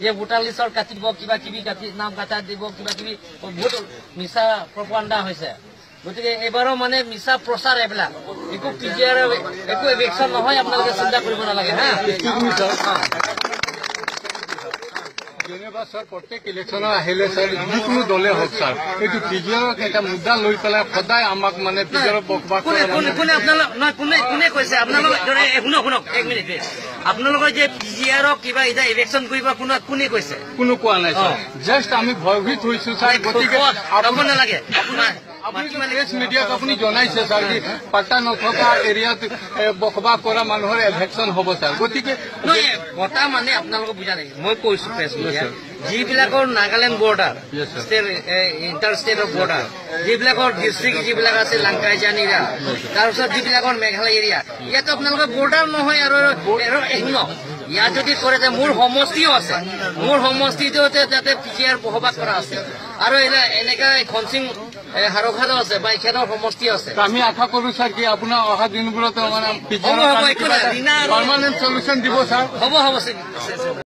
যে ভোটাৰ লিষ্টৰ কাটি দিব কিবা কিবি কাটি নাম কাটা দিব কিবা কিবি বহুত মিছা প্ৰপাগাণ্ডা হৈছে গতিকে এবাৰো মানে মিছা প্ৰচাৰ এইবিলাক একো পিজিআৰ একো এভেকশ্যন নহয় আপোনালোকে চিন্তা কৰিব নালাগে হা ধন্যবাদ স্যার প্রত্যেক ইলেকশন আহিলে স্যার যিকোনো দলে হোক স্যার এই পিজিআরক এটা মুদ্দা লৈ পেলাই সদায় আমাক মানে পিজিআরক বকবাক কোনে আপোনালোক কোনে কৈছে আপোনালোক শুনক 1 মিনিট আপোনালোকৰ যে পিজিআৰক কিবা এটা ইলেকশ্যন কৰিব কোনে কৈছে কোনো কোৱা নাই স্যাৰ জাস্ট আমি ভয়ভীত হৈছো স্যাৰ গতিকে আপোনাৰ নালাগে মিডিয়াক আপুনি জনাইছে স্যাৰ কি পাট্টা নথকা এৰিয়াত বকবাক কৰা মানুহৰ এভেকশ্যন হ'ব স্যাৰ গতিকে কথা মানে আপোনালোকে বুজা নাই মই কৈছো প্ৰেছ মিডিয়া যিবিলাকৰ Nagaland border inter state of border যিবিলাকৰ ডিষ্ট্ৰিক্ট যিবিলাক আছে লাংকাইজান এৰিয়া তাৰপিছত যিবিলাকৰ মেঘালয় এৰিয়া ইয়াত আপোনালোকৰ বৰ্ডাৰ নহয় আৰু ইয়াত যদি কৰে যে মোৰ সমষ্টিও আছে মোৰ সমষ্টিটো তাতে পিজিআৰ বসবাস কৰা আছে আৰু এনেকা খনচিং হাৰঘাটো আছে বা এখেতৰ সমষ্টি আছে আমি আশা কৰো স্যাৰ কি আপোনাৰ অহা দিনবোৰত মানে পিজিআৰ পাৰ্মানেণ্ট সলিউশ্যন দিব স্যাৰ হ'ব